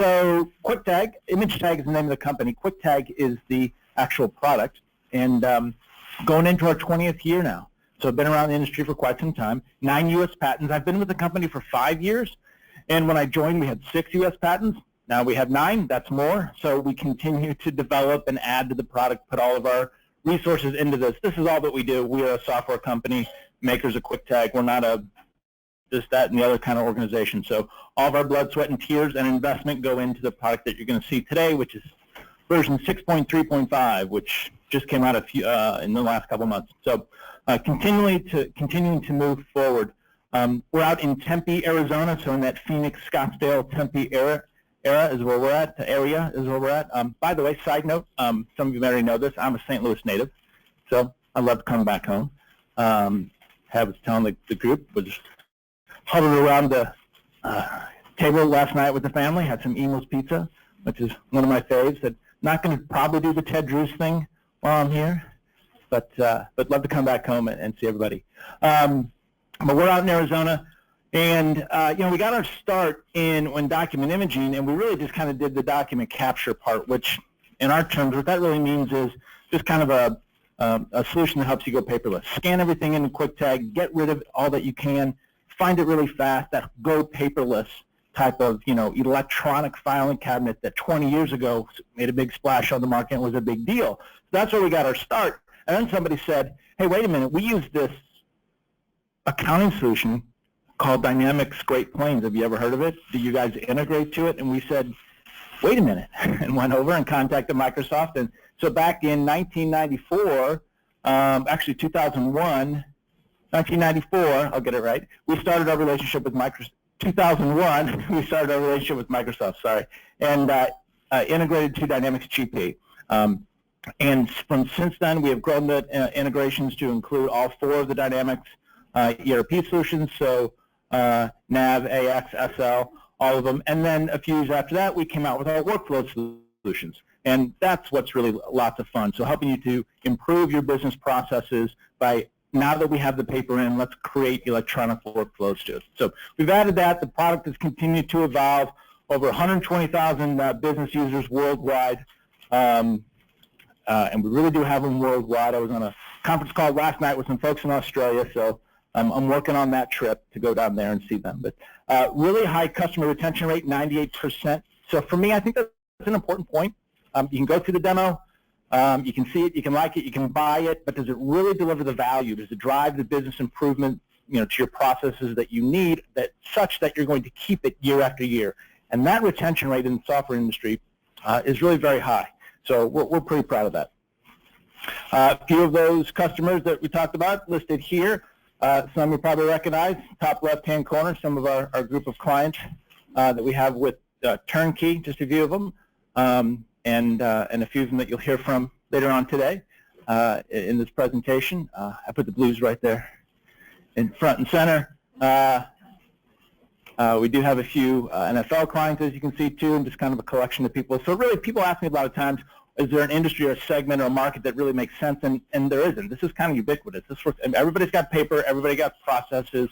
So KwikTag, ImageTag is the name of the company. KwikTag is the actual product, and going into our 20th year now. So I've been around the industry for quite some time. 9 U.S. patents. I've been with the company for 5 years, and when I joined, we had 6 U.S. patents. Now we have 9. That's more. So we continue to develop and add to the product, put all of our resources into this. This is all that we do. We are a software company, makers of KwikTag. We're not a this, that, and the other kind of organization. So all of our blood, sweat, and tears and investment go into the product that you're going to see today, which is version 6.3.5, which just came out in the last couple months. So continuing to move forward. We're out in Tempe, Arizona, so in that Phoenix, Scottsdale, Tempe area is where we're at. By the way, side note, some of you may already know this, I'm a St. Louis native, so I love to come back home. I was telling the group, was huddled around the table last night with the family, had some Emo's Pizza, which is one of my faves. That not going to probably do the Ted Drews thing while I'm here, but love to come back home and see everybody. But we're out in Arizona, and we got our start when document imaging, and we really just kind of did the document capture part, which in our terms, what that really means is just kind of a solution that helps you go paperless. Scan everything into KwikTag, get rid of all that you can, find it really fast, that go paperless type of electronic filing cabinet that 20 years ago made a big splash on the market and was a big deal. So that's where we got our start. And then somebody said, hey, wait a minute, we use this accounting solution called Dynamics Great Plains. Have you ever heard of it? Do you guys integrate to it? And we said, wait a minute, and went over and contacted Microsoft. And so back in 1994, actually 2001, 1994, I'll get it right, we started our relationship with Microsoft. 2001, we started our relationship with Microsoft, and integrated to Dynamics GP. And since then, we have grown the integrations to include all 4 of the Dynamics ERP solutions, so NAV, AX, SL, all of them. And then a few years after that, we came out with our workflow solutions. And that's what's really lots of fun. So helping you to improve your business processes by, now that we have the paper in, let's create electronic workflows to it. So we've added that. The product has continued to evolve. Over 120,000 business users worldwide. And we really do have them worldwide. I was on a conference call last night with some folks in Australia, so I'm working on that trip to go down there and see them. But really high customer retention rate, 98%. So for me, I think that's an important point. You can go through the demo. You can see it, you can like it, you can buy it, but does it really deliver the value? Does it drive the business improvement, to your processes that you need, such that you're going to keep it year after year? And that retention rate in the software industry is really very high. So we're pretty proud of that. A few of those customers that we talked about listed here. Some you probably recognize, top left-hand corner, some of our group of clients that we have with Turnkey, just a few of them. And a few of them that you'll hear from later on today in this presentation. I put the blues right there in front and center. We do have a few NFL clients, as you can see, too, and just kind of a collection of people. So really, people ask me a lot of times, is there an industry or a segment or a market that really makes sense? And there isn't. This is kind of ubiquitous. Everybody's got paper. Everybody got processes.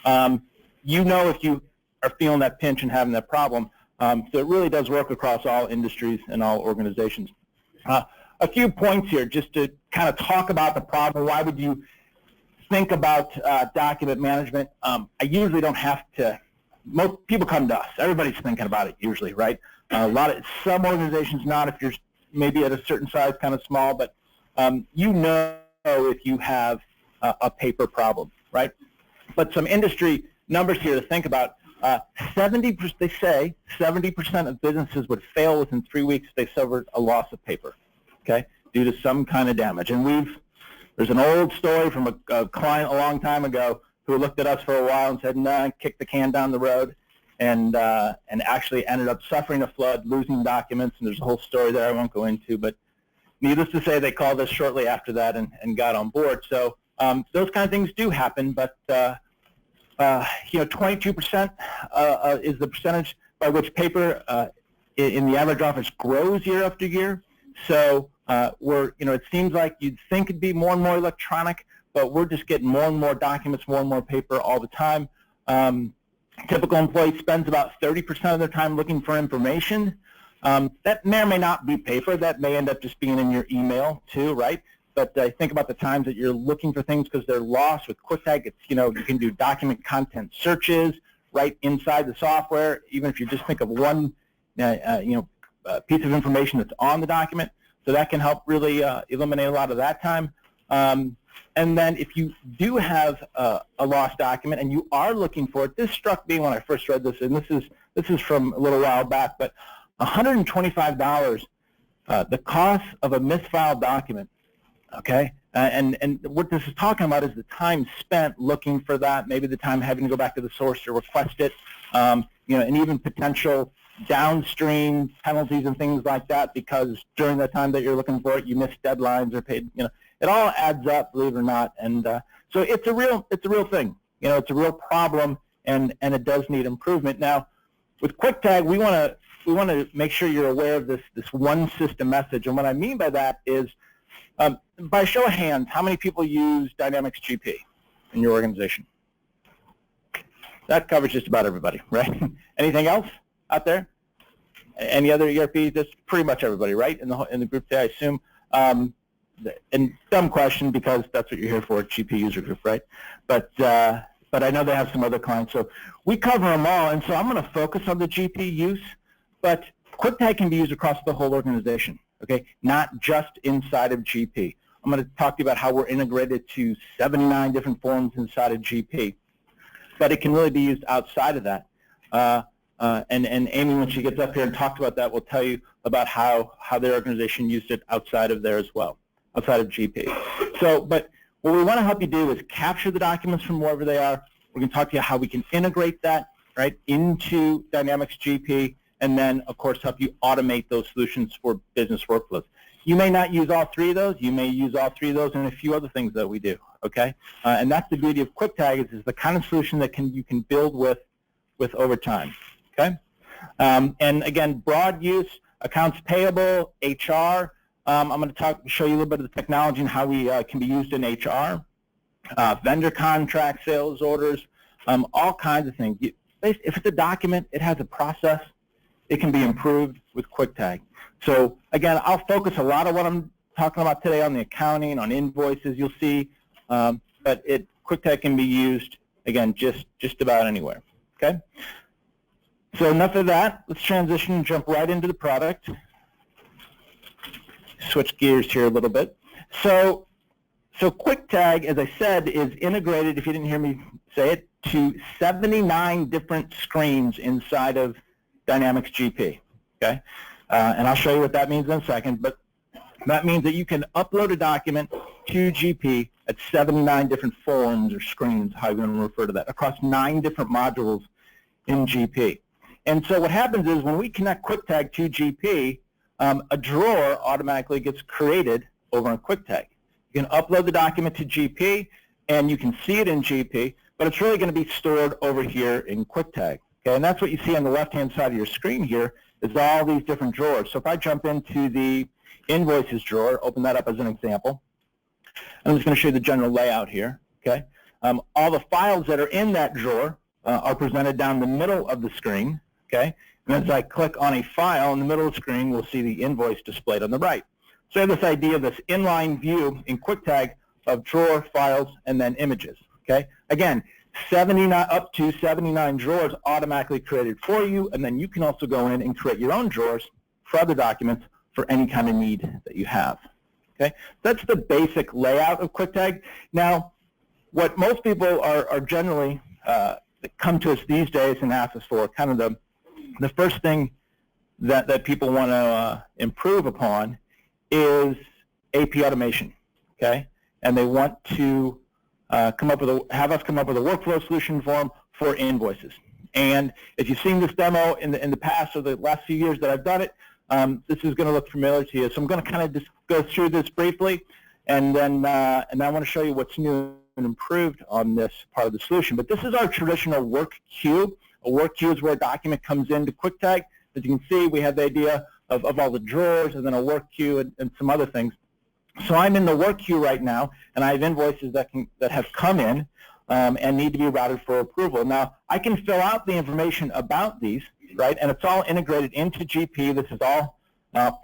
If you are feeling that pinch and having that problem. So it really does work across all industries and all organizations. A few points here just to kind of talk about the problem. Why would you think about document management? I usually don't have to. Most people come to us. Everybody's thinking about it usually, right? Some organizations not, if you're maybe at a certain size, kind of small, but if you have a paper problem, right? But some industry numbers here to think about. 70%, they say 70% of businesses would fail within 3 weeks if they suffered a loss of paper, okay, due to some kind of damage. And there's an old story from a client a long time ago who looked at us for a while and said, nah, kicked the can down the road, and actually ended up suffering a flood, losing documents, and there's a whole story there I won't go into, but needless to say, they called us shortly after that and got on board. So those kind of things do happen, but 22% is the percentage by which paper in the average office grows year after year. So it seems like you'd think it'd be more and more electronic, but we're just getting more and more documents, more and more paper all the time. Typical employee spends about 30% of their time looking for information. That may or may not be paper. That may end up just being in your email too, right? But think about the times that you're looking for things because they're lost. With QwikTag, it's, you can do document content searches right inside the software, even if you just think of one piece of information that's on the document. So that can help really eliminate a lot of that time. And then if you do have a lost document and you are looking for it, this struck me when I first read this, and this is from a little while back, but $125, the cost of a misfiled document, okay? And what this is talking about is the time spent looking for that, maybe the time having to go back to the source to request it, and even potential downstream penalties and things like that because during the time that you're looking for it, you missed deadlines or paid, it all adds up, believe it or not. And so it's a real thing. It's a real problem, and it does need improvement. Now, with QwikTag, we want to make sure you're aware of this one system message. And what I mean by that is, by show of hands, how many people use Dynamics GP in your organization? That covers just about everybody, right? Anything else out there? Any other ERPs? That's pretty much everybody, right? In the group today, I assume. And dumb question because that's what you're here for, GP user group, right? But I know they have some other clients, so we cover them all. And so I'm going to focus on the GP use, but QwikTag can be used across the whole organization, okay? Not just inside of GP. I'm going to talk to you about how we're integrated to 79 different forms inside of GP, but it can really be used outside of that. And Amy, when she gets up here and talks about that, will tell you about how their organization used it outside of there as well, outside of GP. So, but what we want to help you do is capture the documents from wherever they are. We're going to talk to you how we can integrate that, right, into Dynamics GP, and then, of course, help you automate those solutions for business workflows. You may not use all three of those. You may use all three of those and a few other things that we do, okay? And that's the beauty of QwikTag is the kind of solution that you can build with over time, okay? And again, broad use, accounts payable, HR. I'm going to show you a little bit of the technology and how we can be used in HR, vendor contracts, sales orders, all kinds of things. If it's a document, it has a process. It can be improved with QwikTag. So again, I'll focus a lot of what I'm talking about today on the accounting, on invoices, you'll see, but QwikTag can be used, again, just about anywhere, okay? So enough of that. Let's transition and jump right into the product. Switch gears here a little bit. So QwikTag, as I said, is integrated, if you didn't hear me say it, to 79 different screens inside of Dynamics GP, okay? And I'll show you what that means in a second, but that means that you can upload a document to GP at 79 different forms or screens, how you want to refer to that, across 9 different modules in GP. And so what happens is when we connect QwikTag to GP, a drawer automatically gets created over on QwikTag. You can upload the document to GP, and you can see it in GP, but it's really going to be stored over here in QwikTag. Okay, and that's what you see on the left-hand side of your screen here is all these different drawers. So if I jump into the invoices drawer, open that up as an example, I'm just going to show you the general layout here. Okay, all the files that are in that drawer are presented down the middle of the screen. Okay, and as I click on a file in the middle of the screen, we'll see the invoice displayed on the right. So I have this idea of this inline view in QwikTag of drawer, files, and then images. Okay, again, 79 up to 79 drawers automatically created for you, and then you can also go in and create your own drawers for other documents for any kind of need that you have. Okay, that's the basic layout of QwikTag. Now, what most people are generally come to us these days and ask us for, kind of the first thing that people want to improve upon is AP automation. Okay, and they want to have us come up with a workflow solution for them for invoices. And if you've seen this demo in the past or the last few years that I've done it, this is going to look familiar to you. So I'm going to kind of just go through this briefly, and then I want to show you what's new and improved on this part of the solution. But this is our traditional work queue. A work queue is where a document comes into QwikTag. As you can see, we have the idea of all the drawers and then a work queue and some other things. So I'm in the work queue right now, and I have invoices that have come in. and need to be routed for approval. Now, I can fill out the information about these, right, and it's all integrated into GP. This is all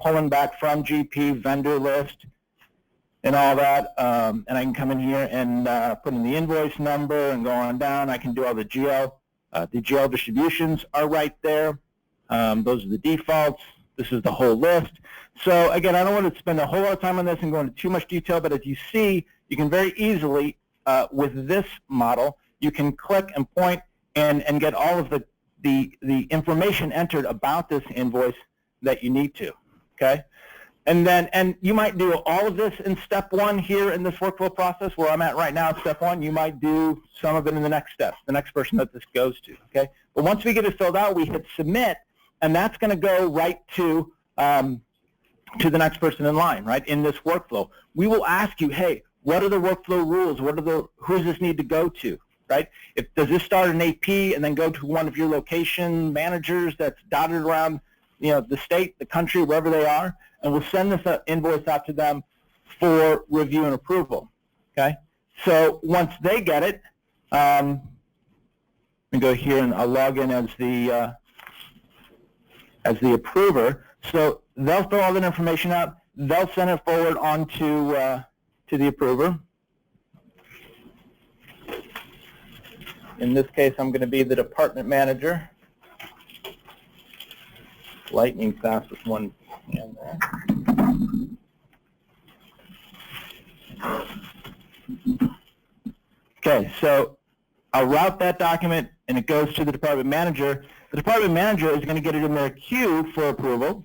pulling back from GP, vendor list, and all that, and I can come in here and put in the invoice number and go on down. I can do all the GL. The GL distributions are right there. Those are the defaults. This is the whole list. So again, I don't want to spend a whole lot of time on this and go into too much detail, but as you see, you can very easily, with this model, you can click and point and get all of the information entered about this invoice that you need to, okay? And you might do all of this in step one here in this workflow process where I'm at right now, step one. You might do some of it in the next step, the next person that this goes to, okay? But once we get it filled out, we hit submit, and that's going to go right to the next person in line, right, in this workflow. We will ask you, hey, what are the workflow rules? Who does this need to go to, right? Does this start in AP and then go to one of your location managers that's dotted around, the state, the country, wherever they are? And we'll send this invoice out to them for review and approval, okay? So once they get it, let me go here and I'll log in as the approver. So they'll fill all that information out. They'll send it forward on to the approver. In this case, I'm going to be the department manager. Lightning fast with one hand there. Okay, so I'll route that document and it goes to the department manager. The department manager is going to get it in their queue for approval.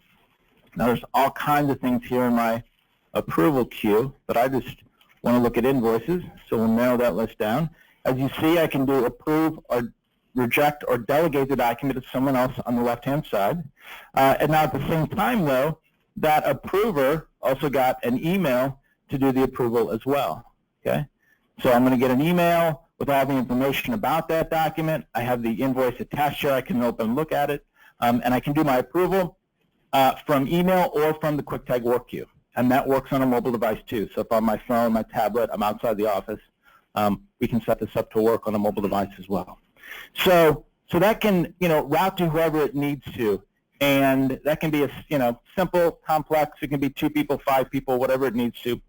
Now there's all kinds of things here in my approval queue, but I just want to look at invoices, so we'll narrow that list down. As you see, I can do approve or reject or delegate the document to someone else on the left-hand side. And now at the same time, though, that approver also got an email to do the approval as well, okay? So I'm going to get an email with all the information about that document. I have the invoice attached here. I can open and look at it, and I can do my approval from email or from the KwikTag work queue, and that works on a mobile device too. So if on my phone, my tablet, I'm outside the office, we can set this up to work on a mobile device as well. So that can, route to whoever it needs to, and that can be a, simple, complex. It can be 2 people, 5 people, whatever it needs to.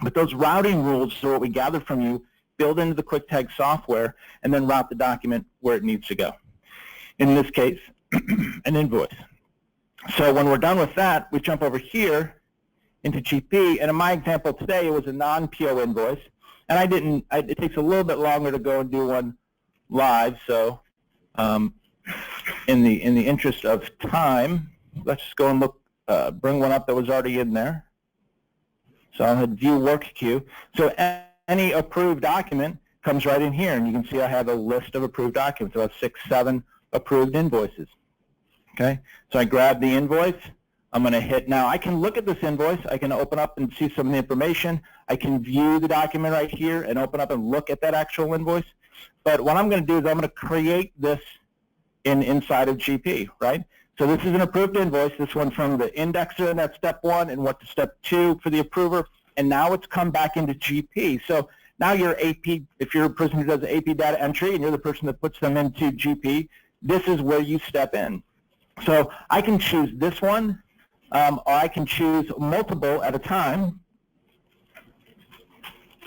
But those routing rules are what we gather from you, build into the KwikTag software, and then route the document where it needs to go. In this case, an invoice. So when we're done with that, we jump over here into GP, and in my example today, it was a non-PO invoice, and it takes a little bit longer to go and do one live, so in the interest of time, let's just go and look, bring one up that was already in there. So I'll hit view work queue. So any approved document comes right in here, and you can see I have a list of approved documents, about 6, 7 approved invoices. Okay, so I grab the invoice. I'm going to hit, now I can look at this invoice. I can open up and see some of the information. I can view the document right here and open up and look at that actual invoice. But what I'm going to do is I'm going to create this inside of GP, right? So this is an approved invoice. This one from the indexer, and that's step 1, and what to step 2 for the approver. And now it's come back into GP. So now your AP, if you're a person who does AP data entry and you're the person that puts them into GP, this is where you step in. So I can choose this one, or I can choose multiple at a time.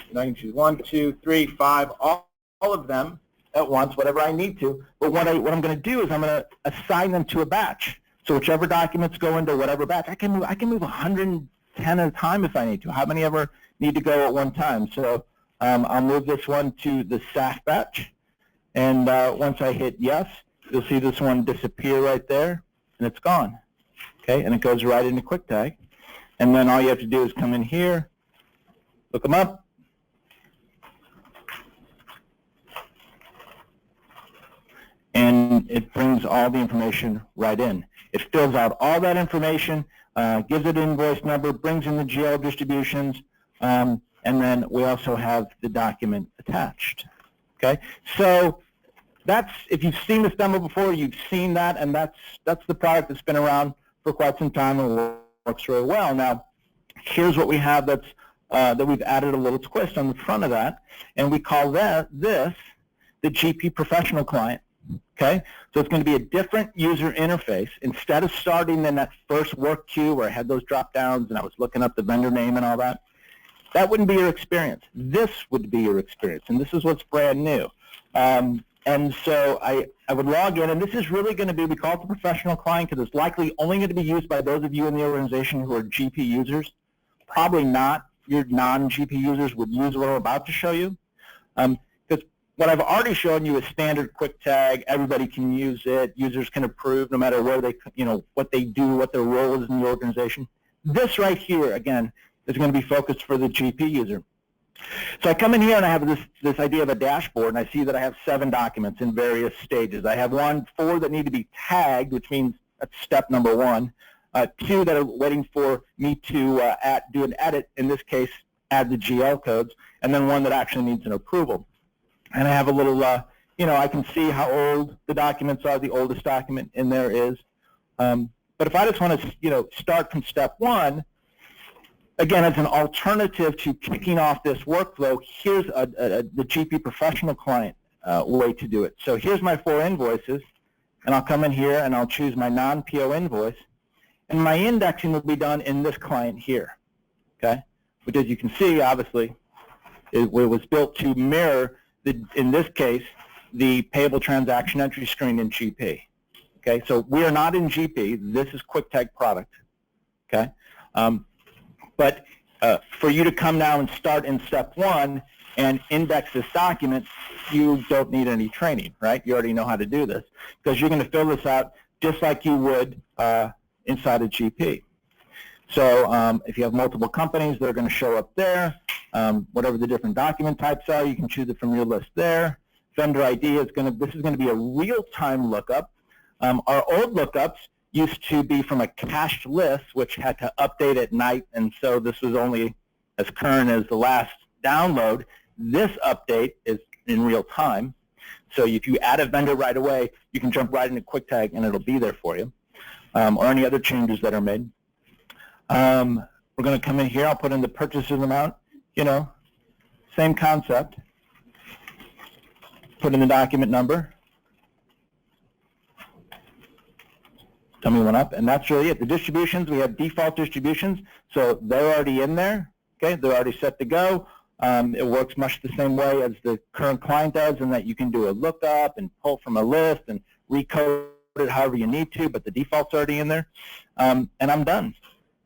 And I can choose 1, 2, 3, 5, all of them at once, whatever I need to. But what I'm going to do is I'm going to assign them to a batch. So whichever documents go into whatever batch, I can move 110 at a time if I need to. How many ever need to go at one time? So I'll move this one to the SAF batch. And once I hit yes, you'll see this one disappear right there, and it's gone. Okay, and it goes right into KwikTag. And then all you have to do is come in here, look them up, and it brings all the information right in. It fills out all that information, gives it an invoice number, brings in the GL distributions, and then we also have the document attached. Okay, so that's, if you've seen this demo before, you've seen that, and that's the product that's been around for quite some time and works really well. Now, here's what we have that's that we've added a little twist on the front of that, and we call this the GP Professional Client. Okay, so it's going to be a different user interface. Instead of starting in that first work queue where I had those drop downs and I was looking up the vendor name and all that, that wouldn't be your experience. This would be your experience, and this is what's brand new. And so I would log in, and this is really going to be, we call it the Professional Client because it's likely only going to be used by those of you in the organization who are GP users. Probably not your non-GP users would use what I'm about to show you. Because what I've already shown you is standard KwikTag. Everybody can use it. Users can approve no matter where they, what they do, what their role is in the organization. This right here, again, is going to be focused for the GP user. So I come in here and I have this idea of a dashboard, and I see that I have 7 documents in various stages. I have 4 that need to be tagged, which means that's step number 1. 2 that are waiting for me to do an edit, in this case, add the GL codes, and then 1 that actually needs an approval. And I have a little, I can see how old the documents are. The oldest document in there is. But if I just want to, start from step 1, again, as an alternative to kicking off this workflow, here's the GP Professional Client way to do it. So here's my 4 invoices, and I'll come in here and I'll choose my non-PO invoice, and my indexing will be done in this client here, okay? Which, as you can see, obviously, it was built to mirror, in this case, the payable transaction entry screen in GP, okay? So we are not in GP. This is KwikTag product, okay? But for you to come now and start in step 1 and index this document, you don't need any training, right? You already know how to do this because you're going to fill this out just like you would inside of GP. So if you have multiple companies, they're going to show up there. Whatever the different document types are, you can choose it from your list there. Vendor ID is this is going to be a real-time lookup. Our old lookups used to be from a cached list, which had to update at night, and so this was only as current as the last download. This update is in real time, so if you add a vendor right away, you can jump right into KwikTag and it'll be there for you, or any other changes that are made. We're going to come in here. I'll put in the purchases amount, same concept. Put in the document number. Tell me one up, and that's really it. The distributions, we have default distributions, so they're already in there. Okay, they're already set to go. It works much the same way as the current client does, in that you can do a lookup and pull from a list and recode it however you need to, but the default's already in there. And I'm done,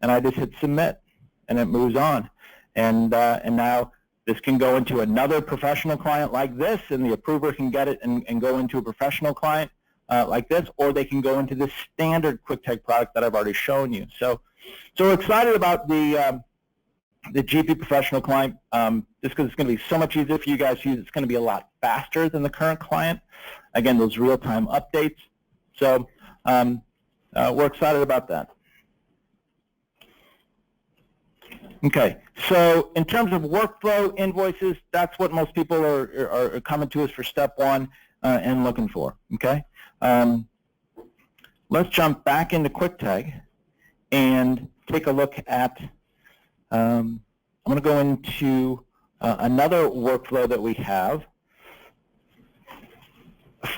and I just hit submit, and it moves on. And now this can go into another professional client like this, and the approver can get it and go into a professional client like this, or they can go into this standard KwikTag product that I've already shown you. So we're excited about the GP Professional Client, just because it's going to be so much easier for you guys to use. It's going to be a lot faster than the current client. Again, those real-time updates. So we're excited about that. Okay, so in terms of workflow invoices, that's what most people are coming to us for step 1 and looking for. Okay. Let's jump back into KwikTag and take a look at, I'm going to go into another workflow that we have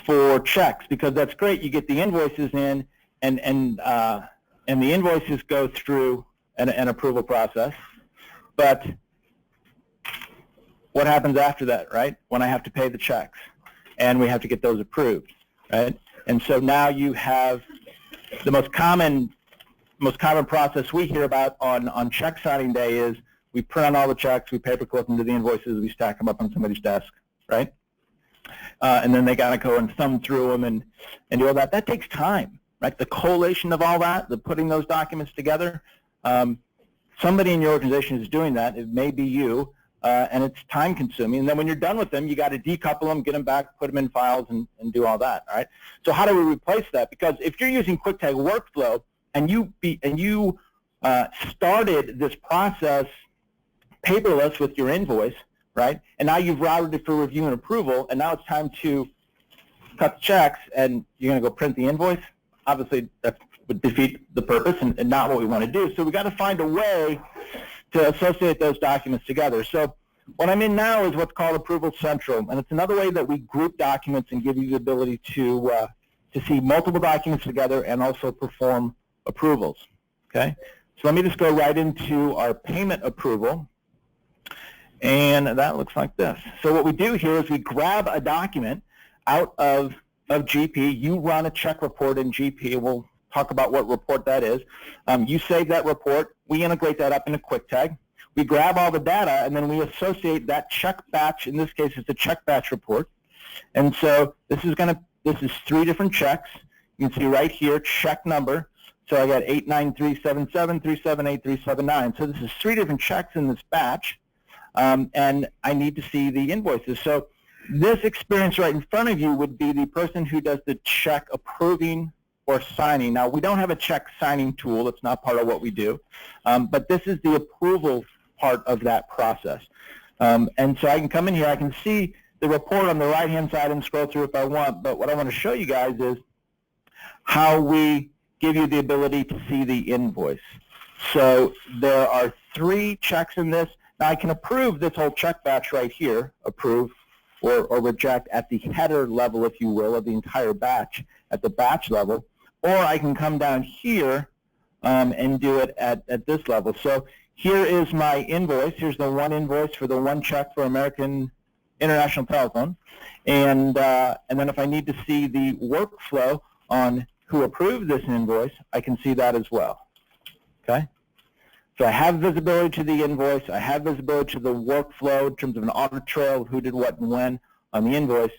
for checks, because that's great. You get the invoices in, and the invoices go through an approval process. But what happens after that, right? When I have to pay the checks, and we have to get those approved, right? And so now you have the most common process we hear about on check signing day is we print on all the checks, we paperclip them to the invoices, we stack them up on somebody's desk, right? And then they got to go and thumb through them and do all that. That takes time, right? The collation of all that, the putting those documents together. Somebody in your organization is doing that. It may be you. And it's time consuming. And then when you're done with them, you got to decouple them, get them back, put them in files, and do all that. All right. So how do we replace that? Because if you're using KwikTag Workflow and you started this process paperless with your invoice, right? And now you've routed it for review and approval, and now it's time to cut the checks, and you're going to go print the invoice. Obviously, that would defeat the purpose and not what we want to do. So we got to find a way to associate those documents together. So what I'm in now is what's called Approval Central, and it's another way that we group documents and give you the ability to see multiple documents together and also perform approvals. Okay, so let me just go right into our payment approval, and that looks like this. So what we do here is we grab a document out of GP. You run a check report in GP, and we'll talk about what report that is. You save that report. We integrate that up into KwikTag. We grab all the data, and then we associate that check batch. In this case, it's a check batch report. And so this is 3 different checks. You can see right here, check number. So I got 89377378379. So this is 3 different checks in this batch, and I need to see the invoices. So this experience right in front of you would be the person who does the check approving or signing. Now, we don't have a check signing tool. It's not part of what we do, but this is the approval part of that process. And so I can come in here. I can see the report on the right-hand side and scroll through if I want, but what I want to show you guys is how we give you the ability to see the invoice. So there are 3 checks in this. Now, I can approve this whole check batch right here, approve or reject at the header level, if you will, of the entire batch, at the batch level, or I can come down here and do it at this level. So here is my invoice. Here's the one invoice for the one check for American International Telephone. And then if I need to see the workflow on who approved this invoice, I can see that as well. Okay? So I have visibility to the invoice. I have visibility to the workflow in terms of an audit trail of who did what and when on the invoice.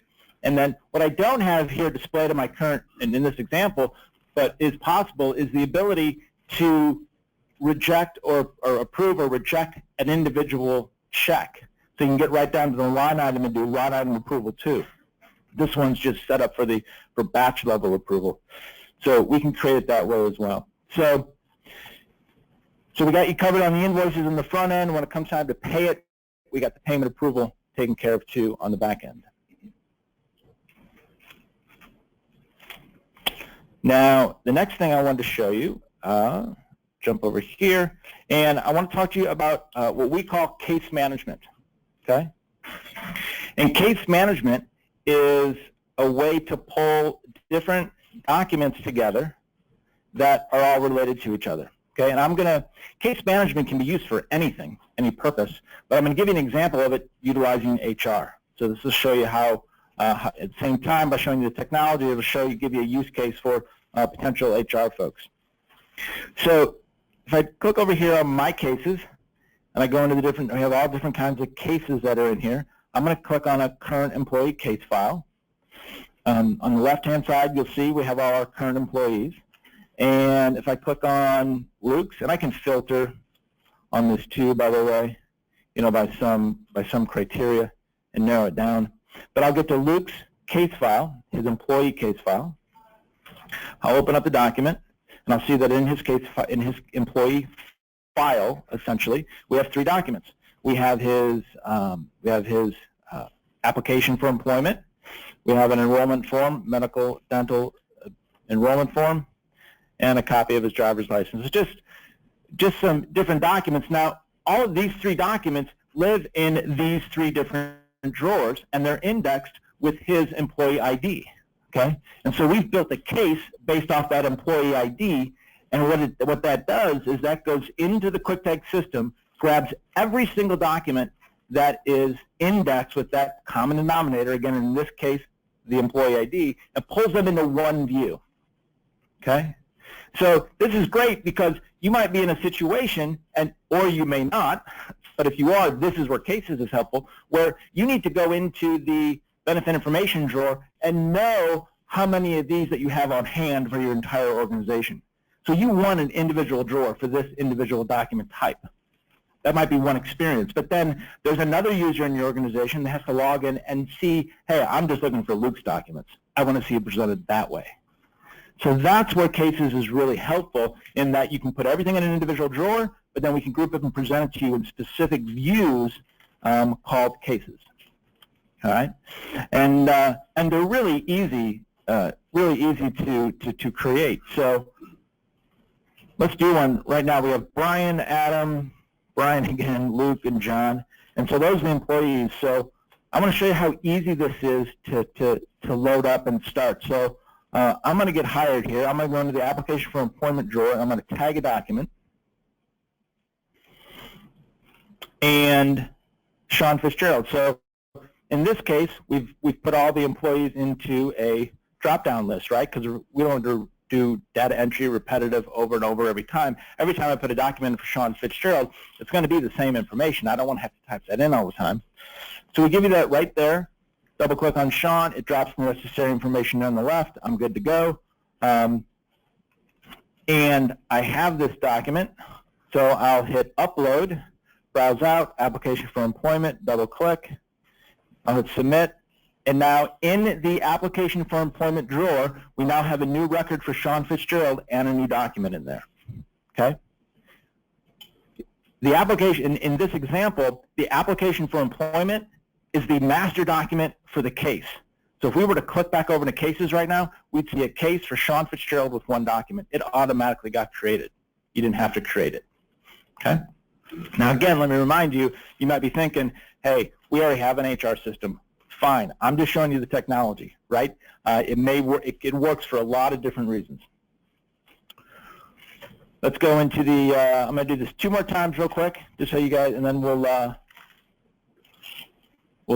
And then what I don't have here displayed in my current, and in this example, but is possible, is the ability to reject or approve or reject an individual check. So you can get right down to the line item and do line item approval too. This one's just set up for batch level approval. So we can create it that way as well. So we got you covered on the invoices in the front end. When it comes time to pay it, we got the payment approval taken care of too on the back end. Now, the next thing I wanted to show you, jump over here, and I want to talk to you about what we call case management, okay? And case management is a way to pull different documents together that are all related to each other, okay? And case management can be used for anything, any purpose, but I'm going to give you an example of it utilizing HR. So this will show you how at the same time, by showing you the technology, it will give you a use case for potential HR folks. So if I click over here on my cases, and I go into we have all different kinds of cases that are in here. I'm going to click on a current employee case file. On the left-hand side, you'll see we have all our current employees. And if I click on Luke's, and I can filter on this too, by the way, by some criteria and narrow it down. But I'll get to Luke's case file, his employee case file. I'll open up the document, and I'll see that in his employee file, essentially, we have 3 documents. We have his application for employment. We have an enrollment form, medical, dental enrollment form, and a copy of his driver's license. It's just some different documents. Now, all of these 3 documents live in these 3 different drawers, and they're indexed with his employee ID, okay? And so we've built a case based off that employee ID, and what that does is that goes into the KwikTag system, grabs every single document that is indexed with that common denominator, again, in this case, the employee ID, and pulls them into one view, okay? So this is great because you might be in a situation, or you may not, but if you are, this is where cases is helpful, where you need to go into the benefit information drawer and know how many of these that you have on hand for your entire organization. So you want an individual drawer for this individual document type. That might be one experience, but then there's another user in your organization that has to log in and see, hey, I'm just looking for Luke's documents. I want to see it presented that way. So that's where cases is really helpful, in that you can put everything in an individual drawer, but then we can group it and present it to you in specific views called cases. All right, and they're really easy to create. So let's do one right now. We have Brian, Adam, Brian again, Luke, and John. And so those are the employees. So I want to show you how easy this is to load up and start. So I'm going to get hired here. I'm going to go into the application for employment drawer. I'm going to tag a document. And Sean Fitzgerald. So in this case, we've put all the employees into a drop-down list, right? Because we don't want to do data entry repetitive over and over every time. Every time I put a document for Sean Fitzgerald, it's going to be the same information. I don't want to have to type that in all the time. So we give you that right there. Double-click on Sean. It drops the necessary information on the left. I'm good to go. And I have this document, so I'll hit Upload, browse out, Application for Employment, double-click. I'll hit Submit. And now in the Application for Employment drawer, we now have a new record for Sean Fitzgerald and a new document in there. Okay? The application, in this example, the Application for Employment is the master document for the case. So if we were to click back over to cases right now, we'd see a case for Sean Fitzgerald with one document. It automatically got created. You didn't have to create it. Okay? Now again, let me remind you, you might be thinking, hey, we already have an HR system. Fine. I'm just showing you the technology, right? It may work. It works for a lot of different reasons. Let's go into the. I'm going to do this 2 more times real quick, just so you guys, and then we'll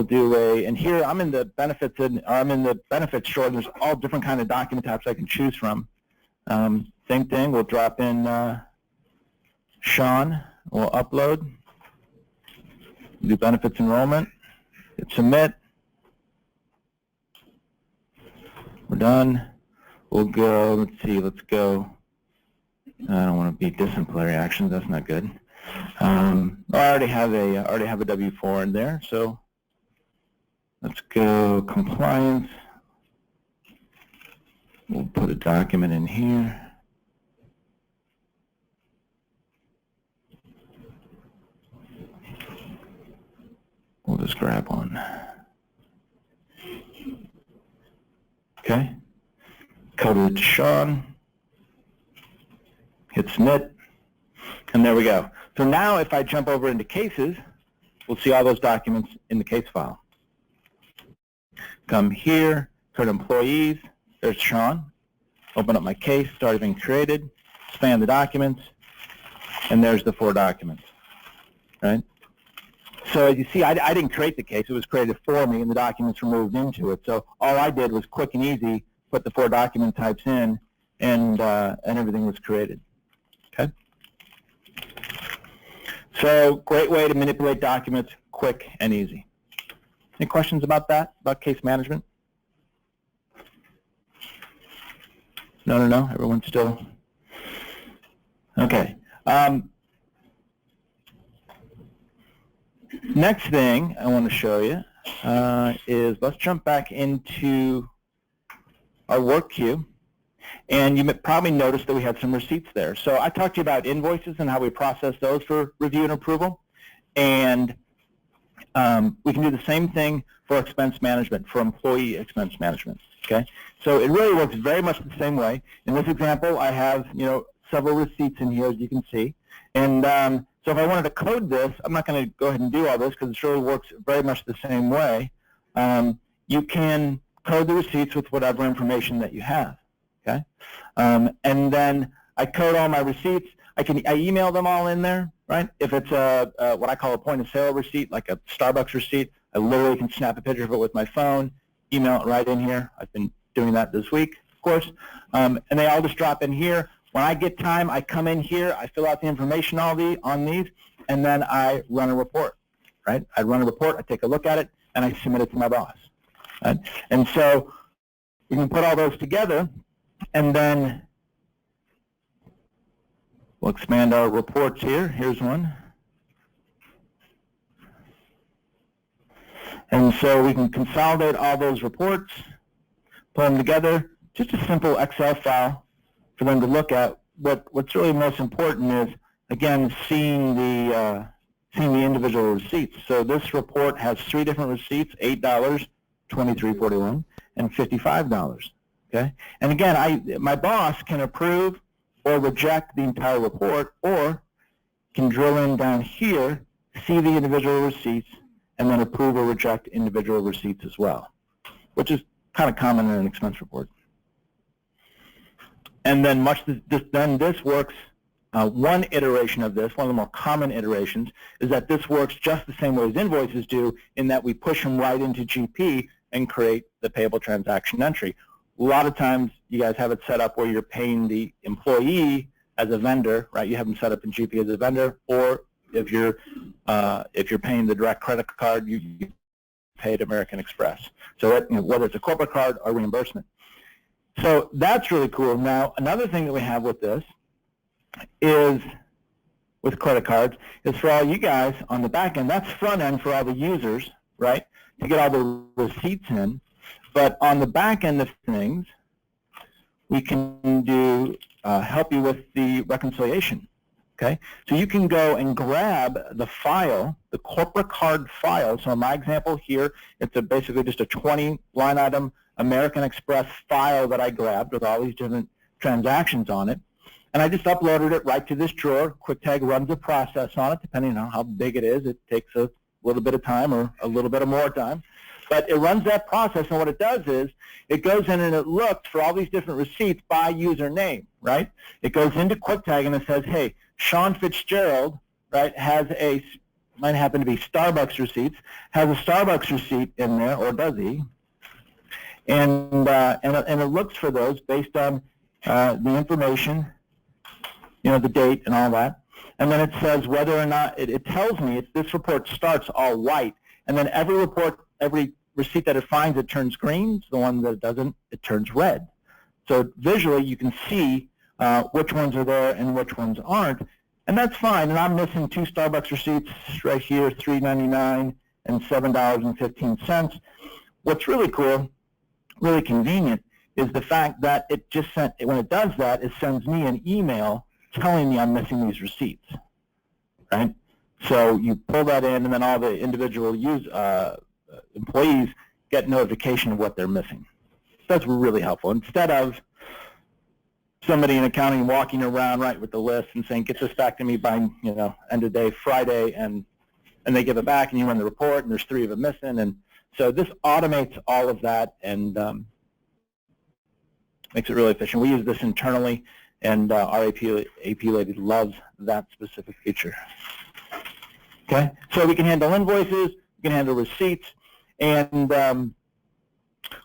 do a. And here I'm in the benefits drawer. And there's all different kind of document types I can choose from. Same thing. We'll drop in Sean. We'll upload. Do benefits enrollment. Hit submit. We're done. We'll go, let's see, let's go. I don't want to be disciplinary actions, that's not good. I already have a W-4 in there, so let's go compliance. We'll put a document in here. We'll just grab one. Okay, coded to Sean, hit submit, and there we go. So now if I jump over into cases, we'll see all those documents in the case file. Come here, go to employees, there's Sean, open up my case, it's already been created, expand the documents, and there's the 4 documents, right? So as you see, I didn't create the case. It was created for me, and the documents were moved into it. So all I did was quick and easy, put the 4 document types in, and everything was created. Okay? So great way to manipulate documents, quick and easy. Any questions about that, about case management? No. Everyone's still? Okay. Next thing I want to show you is let's jump back into our work queue. And you probably noticed that we had some receipts there. So I talked to you about invoices and how we process those for review and approval. And we can do the same thing for expense management, for employee expense management. Okay? So it really works very much the same way. In this example, I have several receipts in here, as you can see. And so if I wanted to code this, I'm not going to go ahead and do all this because it really works very much the same way. You can code the receipts with whatever information that you have. Okay, and then I code all my receipts. I email them all in there, right? If it's what I call a point of sale receipt, like a Starbucks receipt, I literally can snap a picture of it with my phone, email it right in here. I've been doing that this week, of course, and they all just drop in here. When I get time, I come in here, I fill out the information on these, and then I run a report, right? I run a report, I take a look at it, and I submit it to my boss. Right? And so we can put all those together, and then we'll expand our reports here. Here's one. And so we can consolidate all those reports, put them together, just a simple Excel file for them to look at. What's really most important is, again, seeing the individual receipts. So this report has 3 different receipts: $8, $23.41, and $55. Okay, and again, my boss can approve or reject the entire report, or can drill in down here, see the individual receipts, and then approve or reject individual receipts as well, which is kind of common in an expense report. And then this works, one iteration of this, one of the more common iterations, is that this works just the same way as invoices do, in that we push them right into GP and create the payable transaction entry. A lot of times you guys have it set up where you're paying the employee as a vendor, right? You have them set up in GP as a vendor, or if you're paying the direct credit card, you pay at American Express. So whether it's a corporate card or reimbursement. So that's really cool. Now, another thing that we have with this is, with credit cards, is for all you guys on the back end, that's front end for all the users, right, to get all the receipts in. But on the back end of things, we can do help you with the reconciliation. Okay, so you can go and grab the file, the corporate card file. So in my example here, it's basically just a 20 line item American Express file that I grabbed with all these different transactions on it. And I just uploaded it right to this drawer. KwikTag runs a process on it, depending on how big it is. It takes a little bit of time or a little bit of more time. But it runs that process, and what it does is it goes in and it looks for all these different receipts by username, right? It goes into KwikTag and it says, hey, Sean Fitzgerald, right, might happen to be Starbucks receipts, has a Starbucks receipt in there, or does he? And it looks for those based on the information, the date and all that. And then it says whether or not, it tells me, this report starts all white, and then every receipt that it finds, it turns green. The one that it doesn't, it turns red. So visually, you can see which ones are there and which ones aren't, and that's fine. And I'm missing 2 Starbucks receipts right here, $3.99 and $7.15. What's really cool, really convenient, is the fact that it just when it does that, it sends me an email telling me I'm missing these receipts, right? So you pull that in, and then all the individual employees get notification of what they're missing. That's really helpful. Instead of somebody in accounting walking around, right, with the list and saying, get this back to me by, end of day Friday, and they give it back, and you run the report, and there's 3 of them missing. And so this automates all of that and makes it really efficient. We use this internally, and our AP lady loves that specific feature. Okay, so we can handle invoices, we can handle receipts, and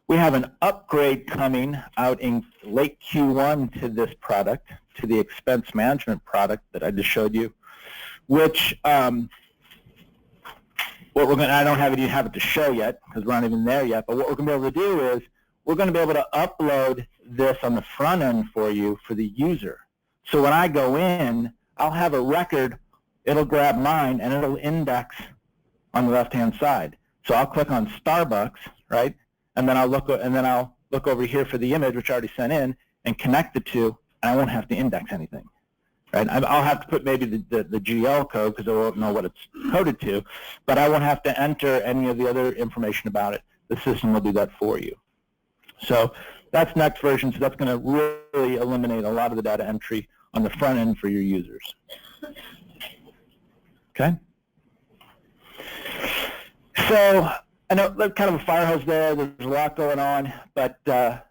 we have an upgrade coming out in late Q1 to this product, to the expense management product that I just showed you, which what we're going to, I don't have it to show yet because we're not even there yet, but what we're going to be able to do is we're going to be able to upload this on the front end for you for the user. So when I go in, I'll have a record, it'll grab mine, and it'll index on the left-hand side. So I'll click on Starbucks, right? And then I'll look over here for the image, which I already sent in, and connect the two, and I won't have to index anything, right? I'll have to put maybe the GL code because I won't know what it's coded to, but I won't have to enter any of the other information about it. The system will do that for you. So that's next version, so that's going to really eliminate a lot of the data entry on the front end for your users. Okay? So I know there's kind of a fire hose there. There's a lot going on, but the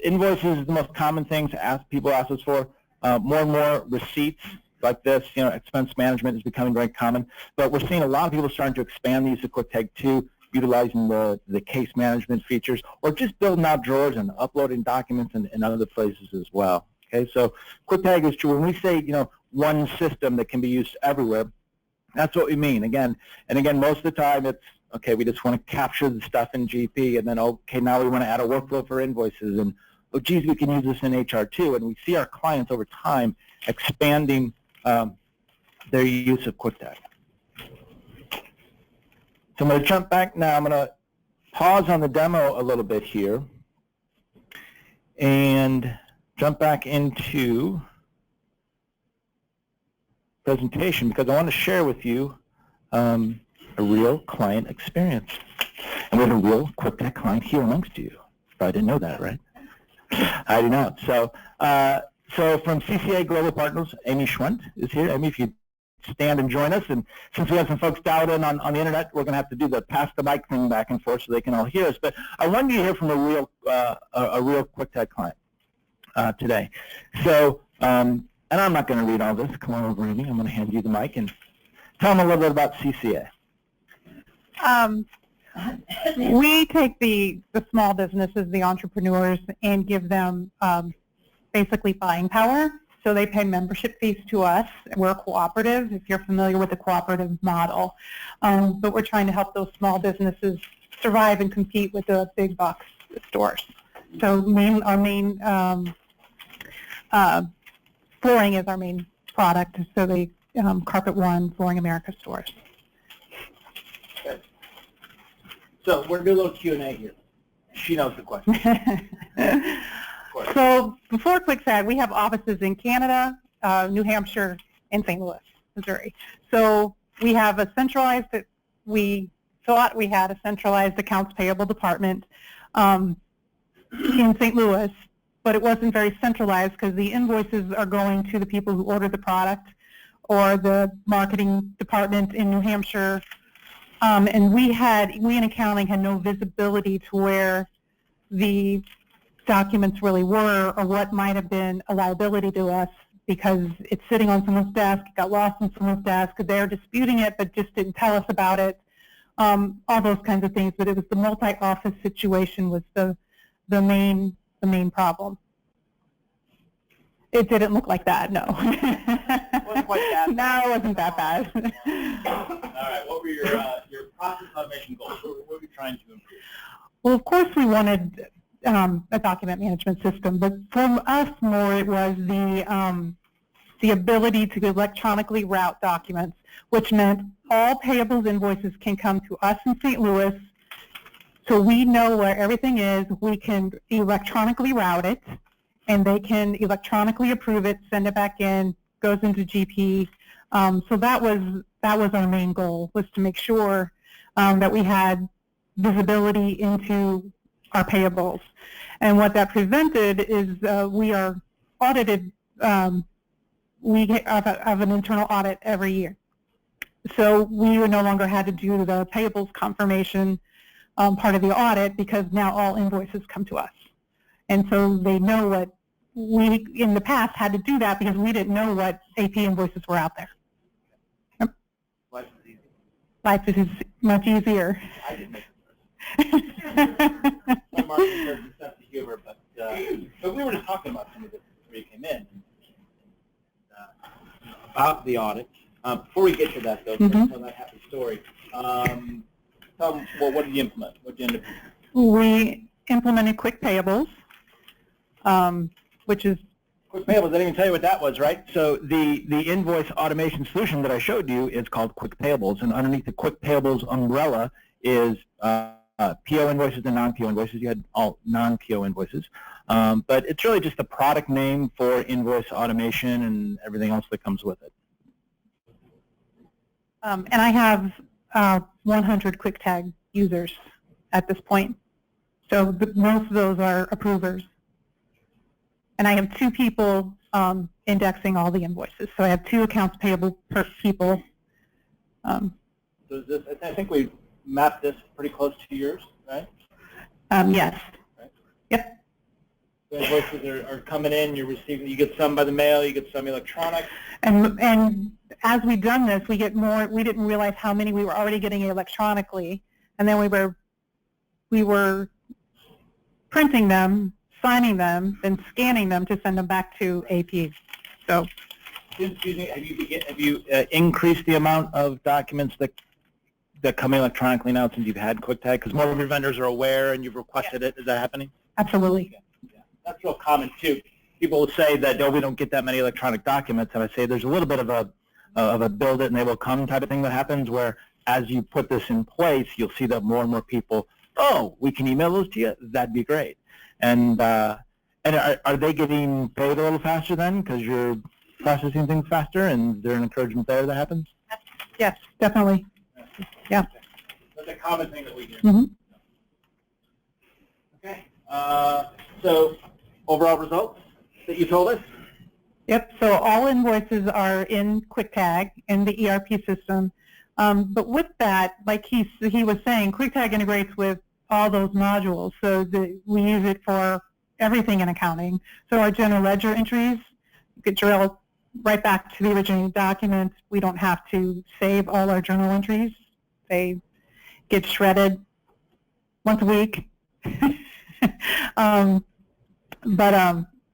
invoices is the most common thing people ask us for. More and more receipts like this, expense management is becoming very common. But we're seeing a lot of people starting to expand these to KwikTag 2, utilizing the case management features, or just building out drawers and uploading documents in other places as well. Okay, so KwikTag is true. When we say one system that can be used everywhere, that's what we mean. Again, most of the time it's, okay, we just want to capture the stuff in GP, and then, okay, now we want to add a workflow for invoices, and, oh, geez, we can use this in HR too. And we see our clients over time expanding their use of KwikTag. So I'm going to jump back now. I'm going to pause on the demo a little bit here and jump back into presentation because I want to share with you a real client experience. And we have a real KwikTag client here amongst you. I didn't know that, right? I do not. So from CCA Global Partners, Amy Schwent is here. Amy, if you stand and join us. And since we have some folks dialed in on the internet, we're going to have to do the pass the mic thing back and forth so they can all hear us. But I wanted you to hear from a real KwikTag client today. So, and I'm not going to read all this. Come on over, Amy. I'm going to hand you the mic and tell them a little bit about CCA. We take the small businesses, the entrepreneurs, and give them basically buying power. So they pay membership fees to us. We're a cooperative, if you're familiar with the cooperative model. But we're trying to help those small businesses survive and compete with the big box stores. So our main flooring is our main product. So the Carpet One, Flooring America stores. Good. So we're going to do a little Q&A here. She knows the question. So before KwikTag, we have offices in Canada, New Hampshire, and St. Louis, Missouri. So we have a centralized, we thought we had a centralized accounts payable department in St. Louis, but it wasn't very centralized because the invoices are going to the people who ordered the product or the marketing department in New Hampshire. And we in accounting had no visibility to where the documents really were or what might have been a liability to us because it's sitting on someone's desk, it got lost on someone's desk, they're disputing it but just didn't tell us about it, all those kinds of things. But it was the multi-office situation was the main problem. It didn't look like that, no. It wasn't quite that bad. No, it wasn't that bad. All right, what were your process automation goals? What were you trying to improve? Well, of course we wanted a document management system, but for us more it was the ability to electronically route documents, which meant all payables invoices can come to us in St. Louis, so we know where everything is. We can electronically route it, and they can electronically approve it, send it back in, goes into GP. So that was our main goal, was to make sure that we had visibility into our payables. And what that prevented is we are audited, we have an internal audit every year. So we no longer had to do the payables confirmation part of the audit because now all invoices come to us. And so they know what we, in the past, had to do that because we didn't know what AP invoices were out there. Yep. Life is easy. Life is much easier. I didn't make it. My marketing person sense of humor, but we were just talking about some of this before you came in, about the audit. Before we get to that, though, tell that happy story. Tell them, what did you implement? What did you end up doing? We implemented Kwik Payables, which is Kwik Payables. I didn't even tell you what that was, right? So the invoice automation solution that I showed you is called Kwik Payables, and underneath the Kwik Payables umbrella is PO invoices and non-PO invoices. You had all non-PO invoices, but it's really just the product name for invoice automation and everything else that comes with it. and I have 100 KwikTag users at this point. So most of those are approvers. And I have 2 people indexing all the invoices. So I have 2 accounts payable per people. So is this, I think we mapped this pretty close to yours, right? Yes. Right? Yep. The invoices are coming in, you're receiving, you get some by the mail, you get some electronic. And as we've done this, we get more. We didn't realize how many we were already getting electronically, and then we were printing them, signing them, and scanning them to send them back to AP. So, excuse me, have you increased the amount of documents that come in electronically now since you've had KwikTag? Because more of your vendors are aware and you've requested it. Is that happening? Absolutely. Yeah. That's real common too. People will say that, oh, we don't get that many electronic documents, and I say there's a little bit of a build it and they will come type of thing that happens, where as you put this in place, you'll see that more and more people, oh, we can email those to you? That'd be great. And are they getting paid a little faster then because you're processing things faster, and there's an encouragement there that happens? Yes, definitely. Yeah. That's a common thing that we do. Mm-hmm. Okay. So overall results that you told us? Yep, so all invoices are in KwikTag in the ERP system. But with that, like he was saying, KwikTag integrates with all those modules, so we use it for everything in accounting. So our general ledger entries, you could drill right back to the originating document. We don't have to save all our journal entries. They get shredded once a week.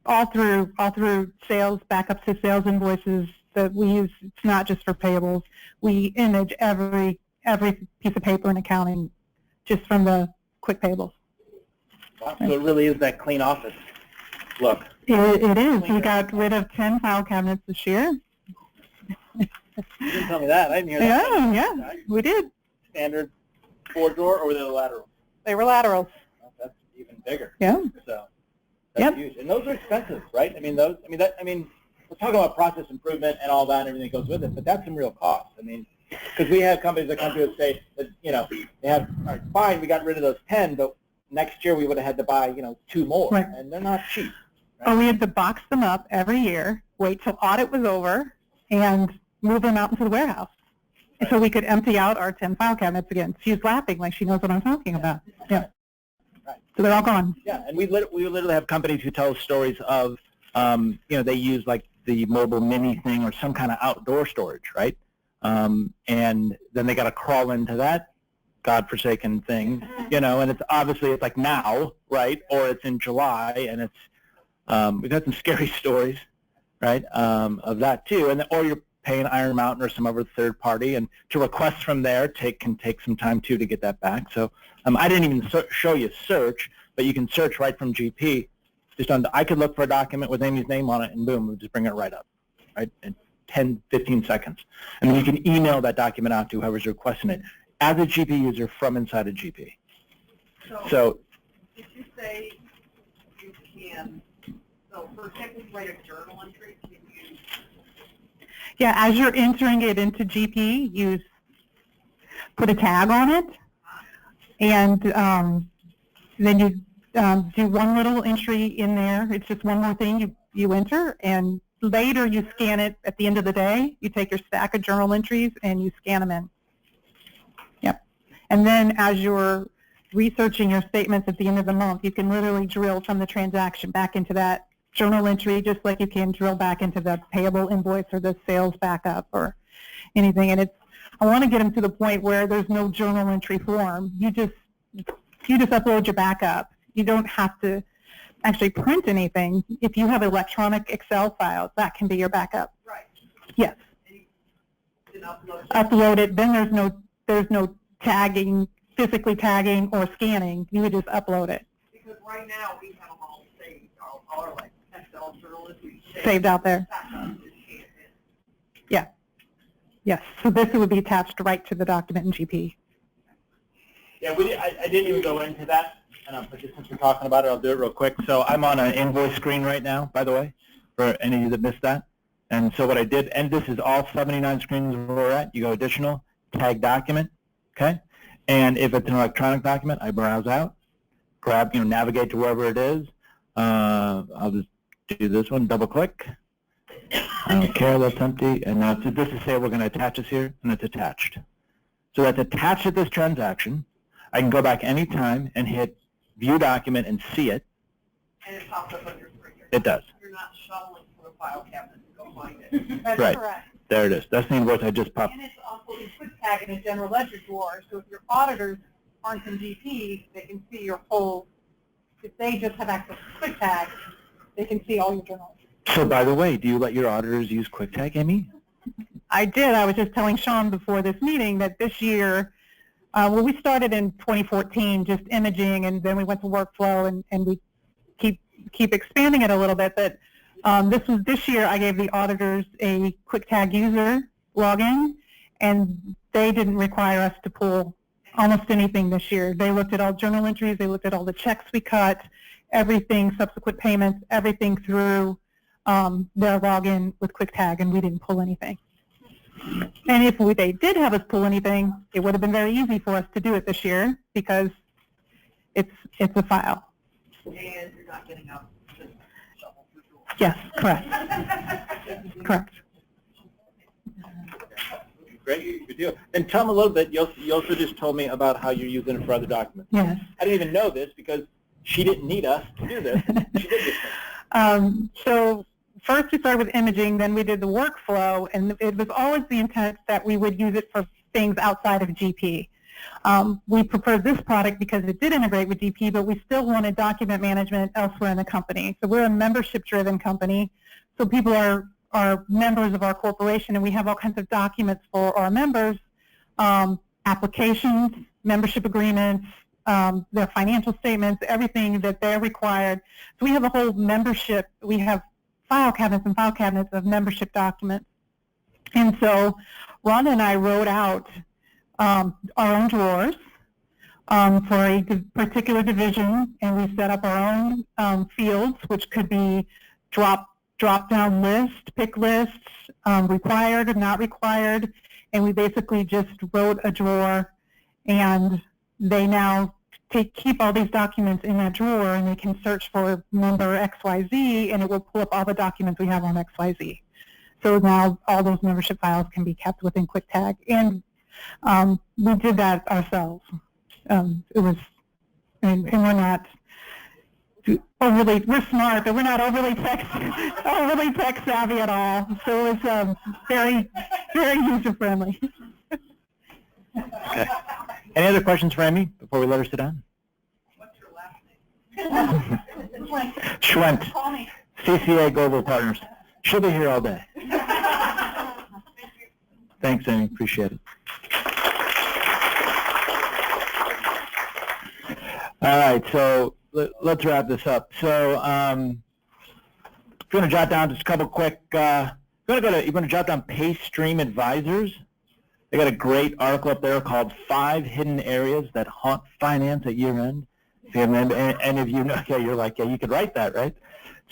All through sales, back up to sales invoices that we use. It's not just for payables. We image every piece of paper in accounting just from the Kwik Payables. Wow, so it really is that clean office look. It is. We got rid of 10 file cabinets this year. You didn't tell me that. I didn't hear that. Yeah, we did. Standard 4-drawer, or were they lateral? They were laterals. Oh, that's even bigger. Yeah. So that's huge. And those are expensive, right? I mean, we're talking about process improvement and all that and everything that goes with it, but that's some real cost. I mean, because we have companies that come to us and say that, they have, all right, fine, we got rid of those 10, but next year we would have had to buy, 2 more. Right. And they're not cheap. Right? Oh, we had to box them up every year, wait till audit was over, and move them out into the warehouse. Right. So we could empty out our 10 file cabinets again. She's laughing like she knows what I'm talking about. Yeah. Right. So they're all gone. Yeah, and we literally have companies who tell stories of, they use like the mobile mini thing or some kind of outdoor storage, right? And then they got to crawl into that godforsaken thing, and it's obviously it's like now, right? Or it's in July, and it's we've had some scary stories, right, of that too. And or you're paying Iron Mountain or some other third party, and to request from there can take some time too to get that back. So I didn't even show you search, but you can search right from GP. I could look for a document with Amy's name on it, and boom, we'll just bring it right up, right, in 10, 15 seconds. And then you can email that document out to whoever's requesting it as a GP user from inside of GP. So did you say you can, so for example, write a journal entry, can you? Yeah, as you're entering it into GP, you put a tag on it, and then you do one little entry in there. It's just one more thing you enter, and later you scan it at the end of the day. You take your stack of journal entries and you scan them in. Yep. And then as you're researching your statements at the end of the month, you can literally drill from the transaction back into that journal entry, just like you can drill back into the payable invoice or the sales backup or anything. And I want to get them to the point where there's no journal entry form. You just upload your backup. You don't have to actually print anything. If you have electronic Excel files, that can be your backup. Right. Yes. And you can upload it. Upload it. Then there's no tagging, physically tagging or scanning. You would just upload it. Because right now we have them all saved, our like Excel journal entries Saved out there. Yeah. Yes. So this would be attached right to the document in GP. yeah, I didn't even go into that. But just since we're talking about it, I'll do it real quick. So I'm on an invoice screen right now, by the way, for any of you that missed that. And so what I did, and this is all 79 screens where we're at. You go additional, tag document, okay? And if it's an electronic document, I browse out, grab, navigate to wherever it is. I'll just do this one, double click. I don't care, that's empty. And now this is say we're going to attach this here, and it's attached. So that's attached to this transaction. I can go back anytime and hit view document and see it. And it pops up on your screen. It does. You're not shuttling for the file cabinet to go find it. That's Right. correct. There it is. That's the invoice I just popped. And it's also in KwikTag in a general ledger drawer, so if your auditors aren't in GP, they can see your whole, if they just have access to KwikTag, they can see all your journals. So by the way, do you let your auditors use KwikTag, Amy? I did. I was just telling Sean before this meeting that this year, we started in 2014 just imaging, and then we went to workflow, and we keep expanding it a little bit. But this year I gave the auditors a KwikTag user login, and they didn't require us to pull almost anything this year. They looked at all journal entries, they looked at all the checks we cut, everything, subsequent payments, everything through their login with KwikTag, and we didn't pull anything. And if they did have us pull anything, it would have been very easy for us to do it this year because it's a file. And you're not getting out to shovel through doors. Yes, correct. Correct. Great, good deal. And tell them a little bit, you also just told me about how you're using it for other documents. Yes. I didn't even know this because she didn't need us to do this. She did this thing. So first we started with imaging, then we did the workflow, and it was always the intent that we would use it for things outside of GP. We preferred this product because it did integrate with GP, but we still wanted document management elsewhere in the company. So we're a membership-driven company, so people are members of our corporation, and we have all kinds of documents for our members, applications, membership agreements, their financial statements, everything that they're required. So we have a whole membership, we have file cabinets and file cabinets of membership documents. And so Rhonda and I wrote out our own drawers for a particular division, and we set up our own fields, which could be drop-down list, pick lists, required or not required, and we basically just wrote a drawer, and they now keep all these documents in that drawer, and they can search for member XYZ, and it will pull up all the documents we have on XYZ. So now all those membership files can be kept within KwikTag, and we did that ourselves. It was, and we're not overly, we're smart, but we're not overly tech savvy at all. So it was very, very user friendly. Okay. Any other questions for Amy before we let her sit down? What's your last name? Schwent, CCA Global Partners. She'll be here all day. Thanks, Amy. Appreciate it. All right, so let's wrap this up. So I'm going to jot down just a couple quick. You're going to jot down PayStream Advisors. They got a great article up there called 5 Hidden Areas That Haunt Finance at Year-End. And if you know, yeah, you're like, yeah, you could write that, right?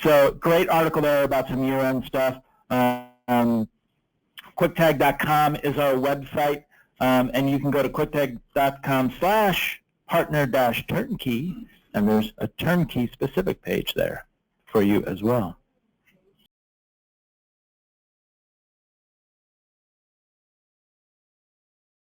So great article there about some year-end stuff. KwikTag.com is our website, and you can go to KwikTag.com/partner-turnkey, and there's a turnkey specific page there for you as well.